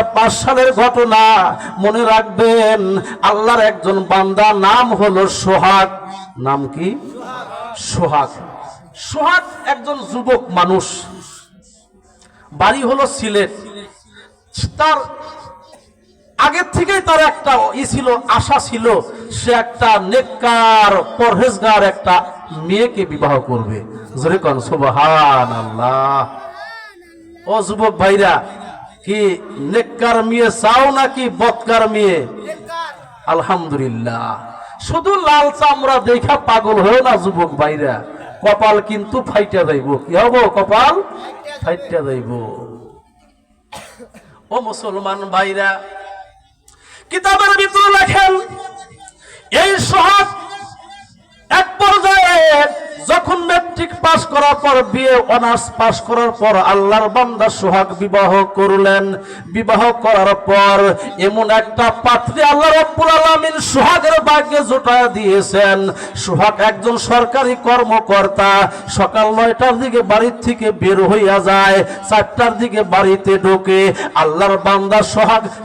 2005 সালের ঘটনা। মনে রাখবেন, আল্লাহর একজন বান্দা, নাম হলো সোহাগ। নাম কি? সোহাগ। সোহাগ একজন যুবক মানুষ, বাড়ি হলো সিলেট। তার আগের থেকেই তার একটা ছিল, আশা ছিল, সে একটা নেককার পরহেজগার একটা মেয়েকে বিবাহ করবে। জোরে কোন সুবহানাল্লাহ। ও যুবক ভাইরা, কি নেককার মেয়ে চাও নাকি বদকার মেয়ে? আলহামদুলিল্লাহ। শুধু লাল চামড়া দেখা পাগল হয়ে না যুবক ভাইরা, কপাল কিন্তু ফাইটা যাইব। কি হবো? কপাল ফাইটা যাইব। ও মুসলমান ভাইরা, কিতাবের ভিতরে লেখেন, এই সোহাগ এক পর্যায়ে যখন ম্যাট্রিক পাস করার পর, বিএ অনার্স পাস করার পর আল্লাহর বান্দা সোহাগ বিবাহ করলেন। বিবাহ করার পর এমন একটা পাত্রী আল্লাহ রাব্বুল আলামিন সোহাগের ভাগ্যে জোটায় দিয়েছেন। সোহাগ একজন সরকারি কর্মকর্তা। সকাল 9টার দিকে বাড়ির থেকে বের হইয়া যায়, 4টার দিকে বাড়িতে ঢোকে। আল্লাহর বান্দা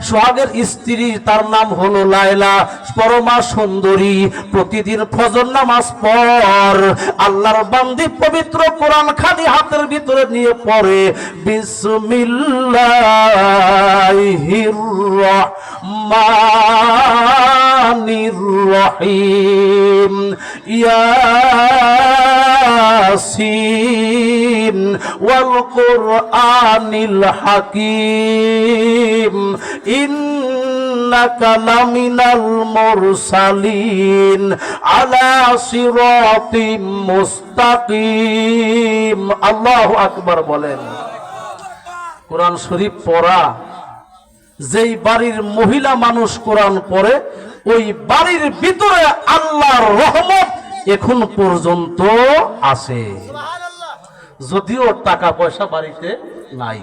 সোহাগের স্ত্রী, তার নাম হলো লায়লা, পরমা সুন্দরী। প্রতিদিন ফজর নামাজ পর আল্লাহর বান্দি পবিত্র কোরআন খানি হাতের ভিতরে নিয়ে পড়ে, বিসমিল্লাহির রহমানির রহিম, ইয়াসিন ওয়াল কুরআনিল হাকিম, ইন্নাকা লামিনাল মুরসালিন আলা সিরাতিম মুস্তাকিম। আল্লাহু আকবার বলেন। কোরআন শরীফ পড়া, যেই বাড়ির মহিলা মানুষ কোরআন পড়ে, ওই বাড়ির ভিতরে আল্লাহর রহমত এখন পর্যন্ত আছে, যদিও টাকা পয়সা বাড়িতে নাই।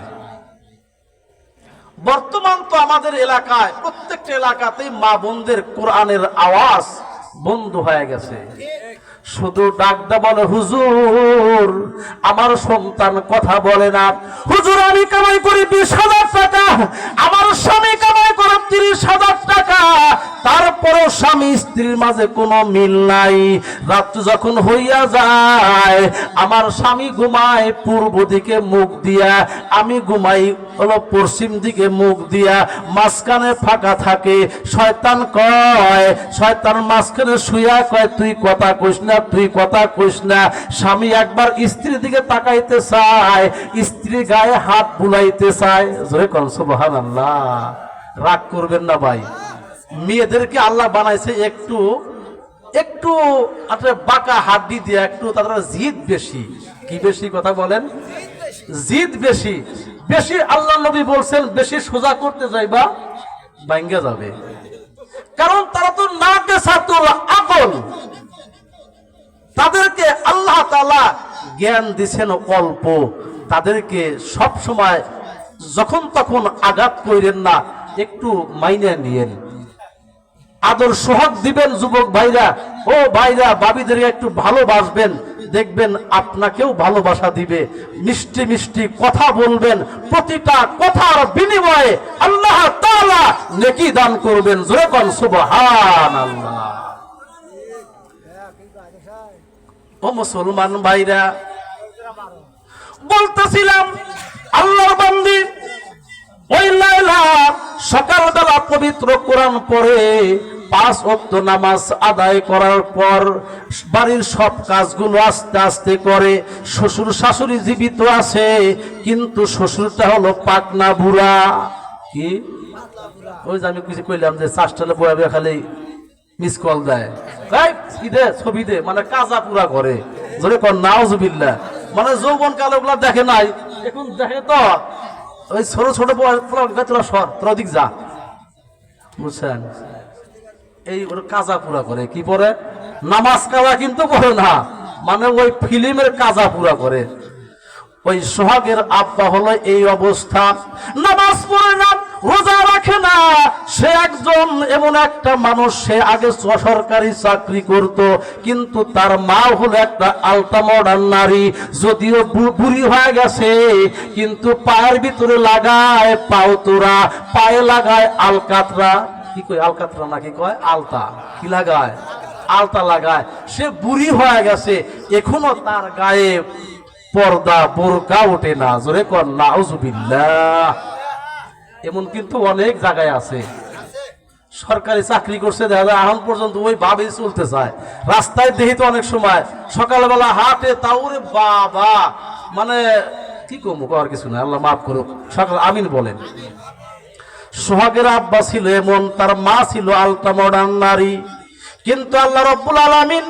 বর্তমান তো আমাদের এলাকায়, প্রত্যেকটা এলাকাতেই মা বোনদের কোরআনের আওয়াজ বন্ধ হয়ে গেছে। শুধু ডাকদা বলে, হুজুর আমার সন্তান কথা বলে না, হুজুর আমি কামাই করি 20,000 টাকা, আমার স্বামী কামাই করে 30,000 টাকা, তারপরেও স্বামী স্ত্রীর মাঝে কোনো মিল নাই। রাত্রি যখন হইয়া যায়, আমার স্বামী ঘুমায় পূর্ব দিকে মুখ দিয়া, আমি ঘুমাই হলো পশ্চিম দিকে মুখ দিয়া, মাঝখানে ফাঁকা থাকে। শয়তান কয়, শয়তান মাঝখানে শুয়া কয়, তুই কথা কইস না, তুই কথা কইস না। স্বামী একবার স্ত্রীর দিকে তাকাইতে চায়, স্ত্রী গায়ে হাত বুলাইতে চায়। জোরে কোন সুবহানাল্লাহ। রাগ করবেন না ভাই, মেয়েদেরকে আল্লাহ বানাইছে একটু একটু বাঁকা হাড্ডি দিয়ে, একটু তাদের জিদ বেশি। কি বেশি কথা বলেন? জিদ বেশি। বেশি আল্লাহ নবী বলছেন, বেশি সোজা করতে যাইবা ভাঙ্গা যাবে। কারণ তারা তো না কেসাতুল আকল, তাদেরকে আল্লাহ তাআলা জ্ঞান দিছেন অল্প। তাদেরকে সব সময় যখন তখন আঘাত কইরেন না, একটু মাইনে নিয়েন, আদর সোহাগ দিবেন। যুবক ভাইরা, ও ভাইরা, বাবিদেরকে একটু ভালোবাসবেন, দেখবেন আপনাকেও ভালোবাসা দিবে। মিষ্টি মিষ্টি কথা বলবেন, প্রতিটা কথার বিনিময়ে আল্লাহ তাআলা নেকি দান করবেন। জোরে কোন সুবহানাল্লাহ। ও মুসলমান ভাইরা, বলতেছিলাম আল্লাহর বান্দি ওই লায়লা সকালবেলা পবিত্র কোরআন পড়ে 5 ওয়াক্ত নামাজ আদায় করার পর বাড়ির সব কাজগুলো আস্তে আস্তে করে। শ্বশুর শাশুড়ি জীবিত আছে, কিন্তু শ্বশুরটা হলো পাকনা বুড়া। কি ওই যে আমি কিছু কইলাম যে চাষটালে বয়াবে খালি মিস কল দেয়, ছবি দে, মানে কাজা পুরা করে। যদি কর নাউজুবিল্লাহ, মানে যৌবন কাল ওগুলা দেখে নাই, এখন দেখে তো ওই ছোট ছোট তোরা সর, তোরা দিক যা, বুঝছেন? এই ওর কাজা পুরা করে। কি পরে? নামাজ কাজা কিন্তু পড়ে না, মানে ওই ফিল্মের কাজা পুরা করে। ওই সোহাগের আব্বা হলো এই অবস্থা, নামাজ পড়ে না, রোজা রাখে না, সে একজন একজন এমন একটা মানুষ, সে আগে সরকারি চাকরি করত, কিন্তু তার মা হলো একটা আলটা মডার্ন নারী। যদিও বুড়ি হয়ে গেছে, কিন্তু পায়ের ভিতরে লাগায় পাউতোরা, পায়ে লাগায় আলকাতরা। কি কয় আলকাতরা নাকি কয় আলতা? কি লাগায়? আলতা লাগায়। সে বুড়ি হয়ে গেছে, এখনো তার গায়ে পর্দা বোরকা ওঠে না। জোরে কর নাউজুবিল্লাহ। এমন কিন্তু অনেক জায়গায় আছে। সরকারি চাকরি করছে, দেখা যায় এখন পর্যন্ত ওই ভাবেই চলতে চায়। রাস্তায় দেখি তো অনেক সময় সকালবেলা হাটে, তাওরে বাবা, মানে কি কমু, করার কিছু না, আল্লাহ মাফ করুক। সকাল আমিন বলেন। সোহাগের আব্বা ছিল এমন, তার মা ছিল আলটা মডার্ন নারী, কিন্তু আল্লাহ রাব্বুল আলামিন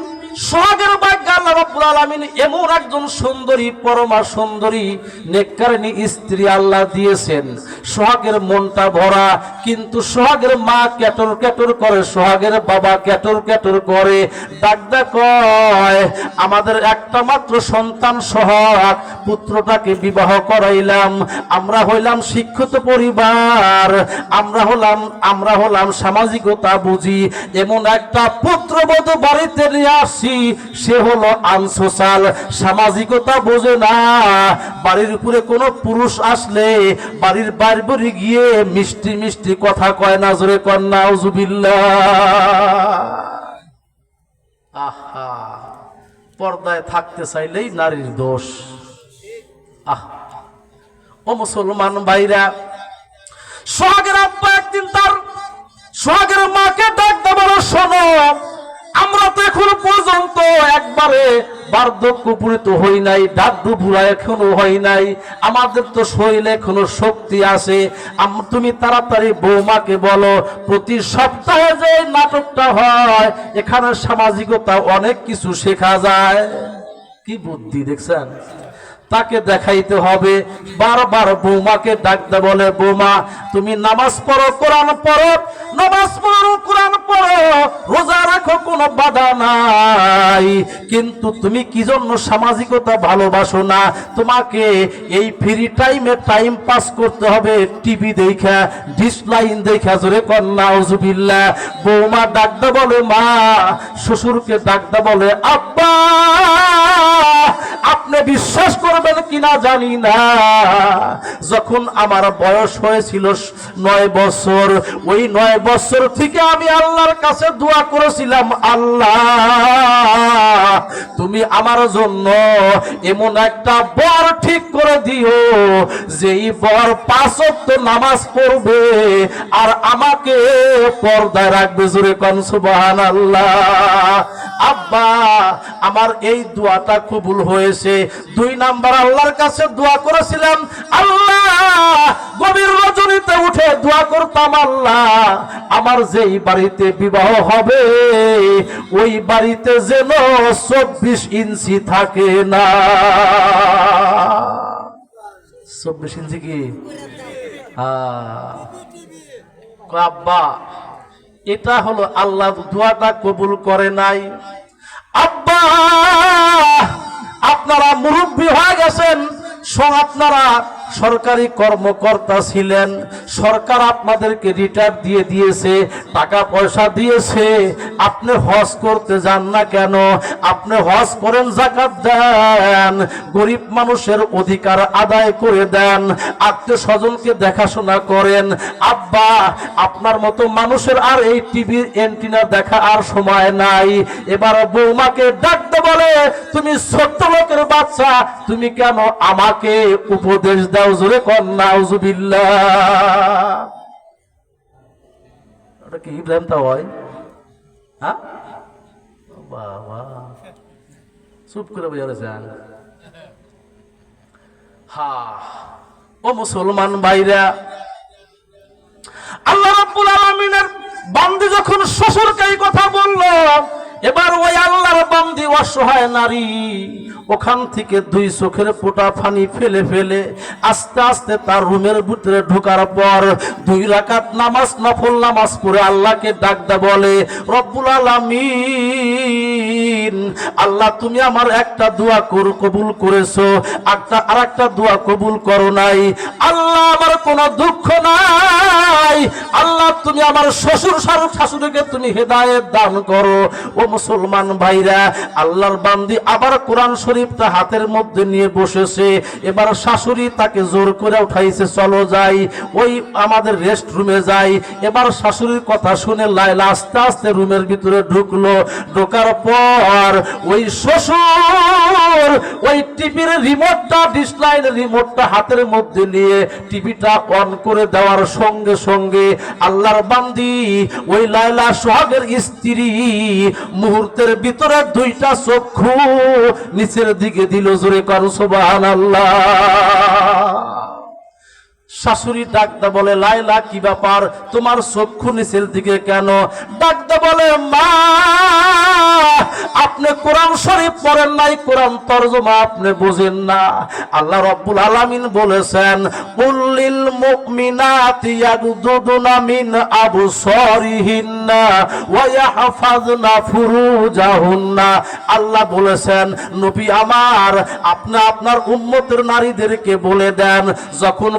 সোহাগের ভাগ্যে আল্লাহ রাব্বুল আলামিন এমন একজন সুন্দরী, পরমা সুন্দরী নেককারিনী স্ত্রী আল্লাহ দিয়েছেন। সোহাগের মনটা ভরা, কিন্তু সোহাগের মা ক্যাটর ক্যাটর করে, সোহাগের বাবা ক্যাটর ক্যাটর করে। ডাকদা কয়, আমাদের একটা মাত্র সন্তান সোহাগ, পুত্রটাকে বিবাহ করাইলাম, আমরা হইলাম শিক্ষিত পরিবার, আমরা হলাম সামাজিকতা বুঝি, এমন একটা পুত্রবধূ বাড়িতে নিয়ে আসি, সে হলো আনসোশাল, সামাজিকতা বোঝে না। বাড়ির উপরে কোনো পুরুষ আসলে বাড়ির বাইরে গিয়ে মিষ্টি মিষ্টি কথা কয় না। জোরে কর নাউজুবিল্লাহ। আহা, পর্দায় থাকতে চাইলেই নারীর দোষ। আহ, ও মুসলমান ভাইরা, সোহাগের আব্বা একদিন তার সোহাগের মাকে ডাকতে বলো, শোনো, আমরা তো এখন পর্যন্ত একবারে বার্ধক্যপূরিত হই নাই, দাদু বুড়া এখনো হয় নাই, আমাদের তো শরীরে এখনো শক্তি আছে। তুমি তাড়াতাড়ি বৌমাকে বলো, প্রতি সপ্তাহে যে নাটকটা হয়, এখানে সামাজিকতা অনেক কিছু শেখা যায়। কি বুদ্ধি দেখছেন? তাকে দেখাইতে হবে। বারবার বৌমাকে ডাকতে বলে, বৌমা তুমি নামাজ পড়ো, কোরআন পড়ো, নামাজ পড়ো, কোরআন পড়ো, রোজা রাখো, কোনো বাধা নাই, কিন্তু তুমি কি জন্য সামাজিকতা ভালোবাসো না? তোমাকে এই ফ্রি টাইমে টাইম পাস করতে হবে টিভি দেখা, ডিসলাইন দেখা। জোরে কর নাউজুবিল্লাহ। বৌমা ডাকতে বলে, মা শ্বশুরকে ডাকতে বলে, আব্বা আপনি বিশ্বাস করবেন কিনা জানি না, যখন আমার বয়স হয়েছিল 9 বছর, ওই 9 বছর থেকে আমি আল্লাহর কাছে দোয়া করেছিলাম, আল্লাহ তুমি আমার জন্য এমন একটা বর ঠিক করে দিও, যেই বর 5 ওয়াক্ত নামাজ পড়বে আর আমাকে পর্দায় রাখবে। জোরে কোন সুবহানাল্লাহ। আব্বা আমার এই দোয়াটা কবুল হয়েছে। 2 নাম্বার আল্লাহর কাছে দোয়া করেছিলাম, আল্লাহ গভীর রজনীতে উঠে দোয়া করতাম, আল্লাহ আমার যেই বাড়িতে বিবাহ হবে ওই বাড়িতে যেন 24 ইঞ্চি থাকে না। 24 ইঞ্চি কি? আব্বা এটা হলো আল্লাহ দোয়াটা কবুল করে নাই। আব্বা আপনারা মুরব্বী হয়ে গেছেন, আপনারা সরকারি কর্মকর্তা ছিলেন, সরকার আপনাদেরকে রিটায়ার দিয়ে দিয়েছে, টাকা পয়সা দিয়েছে, আপনি হজ করতে যান না কেন? আপনি হজ করেন, যাকাত দেন, গরিব মানুষের অধিকার আদায় করে দেন, আত্মীয় স্বজনকে দেখাশোনা করেন। আব্বা আপনার মতো মানুষের আর এই টিভি এন্টিনা দেখা আর সময় নাই। এবার বৌমাকে ডাকতে বলে, তুমি ছোট্ট লোকের বাচ্চা, তুমি কেন আমাকে উপদেশ দাও? জোরে কর নাউজুবিল্লাহ। ওটা কি ইব্রাহিম তা হয়? হ্যাঁ বাবা চুপ করে বলেছেন। হ্যাঁ ও মুসলমান ভাইরা, আল্লাহ রাব্বুল আলামিনের বান্দী যখন শ্বশুরকে এই কথা বলল, এবার ওই আল্লাহর বান্দী অসহায় নারী ওখান থেকে 2 চোখের ফোঁটা পানি ফেলে ফেলে আস্তে আস্তে তার রুমের ভিতরে ঢোকার পর 2 রাকাত নামাজ, নফল নামাজ পড়ে আল্লাহকে ডাকতে বলে, রব্বুল আলামিন আল্লাহ তুমি আমার একটা দোয়া কবুল করেছো, আর একটা দোয়া কবুল করো নাই। আল্লাহ আমার কোনো দুঃখ নাই, আল্লাহ তুমি তুমি আমার শ্বশুর শাশুড়িকে তুমি হেদায়েত দান করো। ও মুসলমান ভাইরা, আল্লাহর বান্দি আবার কোরআন শরীফটা হাতের মধ্যে নিয়ে বসেছে। এবার শাশুড়ি তাকে জোর করে উঠাইছে, চলো যাই, ওই আমাদের রেস্ট রুমে যাই। এবার শাশুড়ির কথা শুনে লায়লা আস্তে আস্তে রুমের ভিতরে ঢুকলো। ঢোকার পর ওই শ্বশুর ওই টিভির রিমোটটা, ডিসলাইনের রিমোটটা হাতের মধ্যে নিয়ে টিভিটা অন করে দেওয়ার সঙ্গে সঙ্গে আল্লাহর বান্দি ওই লায়লা সোহাগের স্ত্রী মুহূর্তের ভিতরে দুইটা চক্ষু নিচের দিকে দিল। জোরে কর সুবহানাল্লাহ। শাশুড়ি ডাকতে বলে, লায়লা কি ব্যাপার, তোমার চক্ষু নিচের দিকে কেন? ডাকতে বলে, মা আপনি কোরআন শরীফ পড়েন নাই, কোরআন তরজমা আপনি বুঝেন না। আল্লাহ রাব্বুল আলামিন বলেছেন, কুল্লিল মুমিনাতি ইয়াগুদুনা মিন আবসারিহিন্না ওয়া ইয়াহফাজনা ফুরুজাহুন্না। আল্লাহ বলেছেন, নবী আমার, আপনি আপনার উম্মতের নারীদেরকে বলে দেন, যখন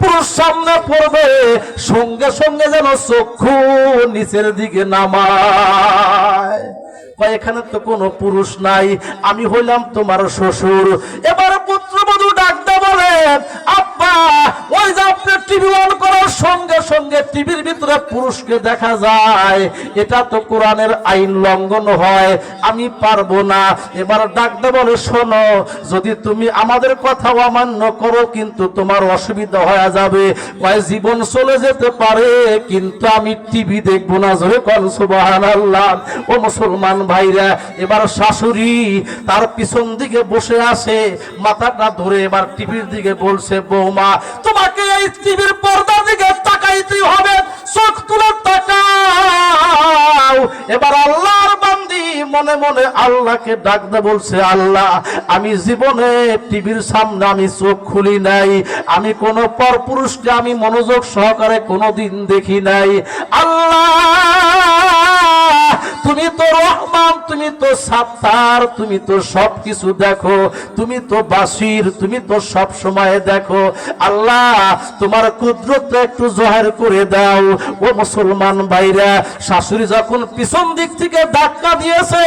পুরুষ সামনে পড়বে সঙ্গে সঙ্গে যেন চক্ষু নিচের দিকে নামায়। এখানে তো কোনো পুরুষ নাই, আমি হইলাম তোমার শ্বশুর। এবার পুত্রবধূ ডাকতে বলে, আব্বা ওই যে আপনি টিভি অন করার সঙ্গে সঙ্গে টিভির ভিতরে পুরুষকে দেখা যায়, এটা তো কোরআনের আইন লঙ্ঘন হয়, আমি পারবো না। এবার ডাকতে বলে, শোনো, যদি তুমি আমাদের কথা অমান্য করো কিন্তু তোমার অসুবিধা হয়ে যাবে, জীবন চলে যেতে পারে, কিন্তু আমি টিভি দেখবো না। জোরে কোন সুবহানাল্লাহ। ও মুসলমান ভাইরা, এবার শাশুড়ি তার পিছন দিকে বসে আসে, মাথাটা ধরে এবার টিভির দিকে বলছে, বৌমা তোমাকে এই টিভির পর্দার দিকে তাকাইতে হবে, চোখ তুলে তাকাও। এবার আল্লাহর বান্দি মনে মনে আল্লাহকে ডাকতে বলছে, আল্লাহ আমি জীবনে টিভির সামনে আমি চোখ খুলি নাই, আমি কোন পরপুরুষকে আমি মনোযোগ সহকারে কোনোদিন দেখি নাই। আল্লাহ তুমি তো রহমান, তুমি তো সাত্তার, তুমি তো সবকিছু দেখো, তুমি তো বাসির, তুমি তো সব সময় দেখো। আল্লাহ তোমার কুদরত একটু জোহার করে দাও। ও মুসলমান ভাইরা, শাশুড়ি যখন পিছন দিক থেকে ধাক্কা দিয়েছে,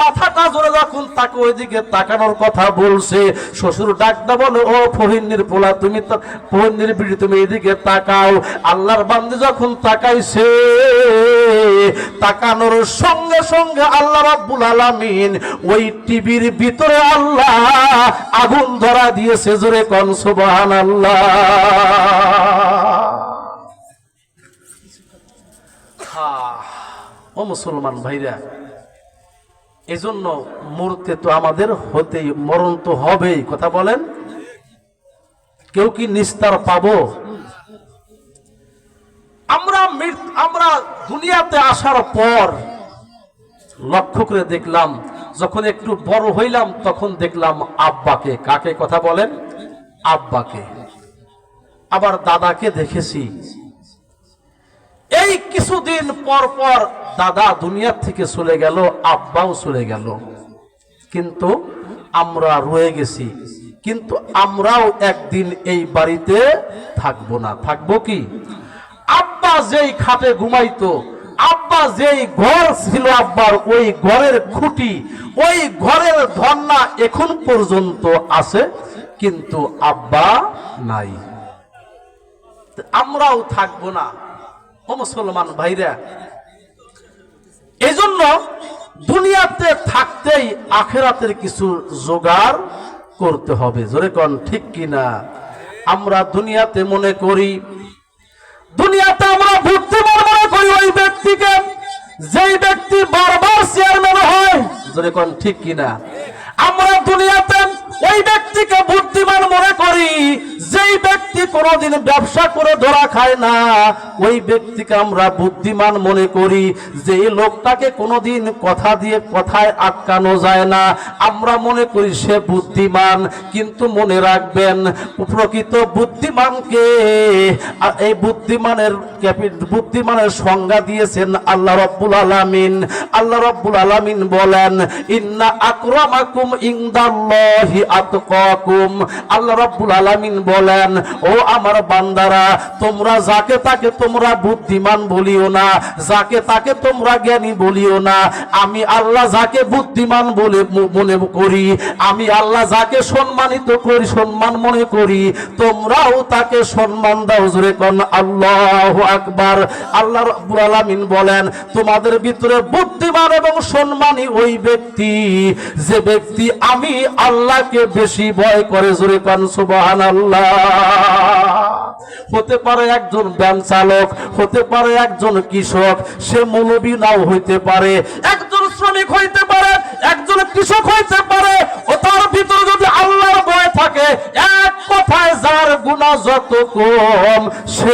মাথাটা জোরে যখন তাকে ওইদিকে তাকানোর কথা বলছে, শ্বশুর ডাকটা বলো, ও ফহিন্নির পোলা, তুমি তো ফহিন্নির বিড়ি, তুমি এইদিকে তাকাও। আল্লাহর বান্দি যখন তাকাইছে, তাকানোর সঙ্গে সঙ্গে আল্লাহ রাব্বুল আলামিন ওই টিভির ভিতরে আল্লাহ আগুন ধরা দিয়েছে। জোরে কোন সুবহানাল্লাহ। ও মুসলমান ভাইরা, এজন্য মরতে তো আমাদের হতেই, মরণ তো হবেই। কথা বলেন, কেউ কি নিস্তার পাবো? আমরা দুনিয়াতে আসার পর লক্ষ্য করে দেখলাম, যখন একটু বড় হইলাম তখন দেখলাম আব্বাকে। কাকে কথা বলেন? আব্বাকে। আবার দাদাকে দেখেছি। এই কিছুদিন পর পর দাদা দুনিয়া থেকে চলে গেল, আব্বাও চলে গেল, কিন্তু আমরা রয়ে গেছি। কিন্তু আমরাও একদিন এই বাড়িতে থাকবো না। থাকবো কি? আব্বা যেই খাটে ঘুমাইতো, আব্বা যেই ঘর ছিল আব্বার, ওই ঘরের খুঁটি, ওই ঘরের ধন্না এখন পর্যন্ত আছে, কিন্তু আব্বা নাই। আমরাও থাকবো না। ও মুসলমান ভাইরা, এজন্য দুনিয়াতে থাকতেই আখিরাতের কিছু জোগাড় করতে হবে। জোরে কোন ঠিক কিনা? আমরা দুনিয়াতে মনে করি, দুনিয়াতে আমরা বুদ্ধিমান মনে করি ওই ব্যক্তিকে যেই ব্যক্তি বারবার চেয়ারম্যান হয়। জোরে কোন ঠিক কিনা? আমরা দুনিয়াতে ওই ব্যক্তিকে বুদ্ধিমান মনে করি যেই ব্যক্তি কোনোদিন ব্যবসা করে ধরা খায় না। ওই ব্যক্তিকে আমরা বুদ্ধিমান মনে করি যে লোকটাকে কোনোদিন কথা দিয়ে কথায় আটকানো যায় না। আমরা মনে করি সে বুদ্ধিমান, কিন্তু মনে রাখবেন প্রকৃত বুদ্ধিমানকে, এই বুদ্ধিমানের সংজ্ঞা দিয়েছেন আল্লাহ রাব্বুল আলামিন। আল্লাহ রাব্বুল আলামিন বলেন, ইন্না আকরামাকুম ইনদাল্লাহি আতকাকুম। আল্লাহ রাব্বুল আলামিন বলেন, ও আমার বান্দারা, তোমরা যাকে তাকে তোমরা বুদ্ধিমান বলিও না, যাকে তাকে তোমরা জ্ঞানী বলিও না। আমি আল্লাহ যাকে বুদ্ধিমান বলে মনে করি, আমি আল্লাহ যাকে সম্মানিত করি, সম্মান মনে করি, তোমরাও তাকে সম্মান দাও। জোরে কোন আল্লাহু আকবার। আল্লাহ রাব্বুল আলামিন বলেন, তোমাদের ভিতরে বুদ্ধিমান এবং সম্মানী ওই ব্যক্তি, যে ব্যক্তি আমি আল্লাহকে বেশি ভয় করে। জোরে কোন সুবহানাল্লাহ। হতে পারে একজন ব্যাংক চালক, হতে পারে একজন কৃষক, সে মৌলবী নাও হইতে পারে, একজন শ্রমিক হইতে পারে, একজন কৃষক হইতে পারে। ও তার ভিতরে যদি আল্লাহর ভয় থাকে, এক কথায় যার গুনাহ যত কম, সে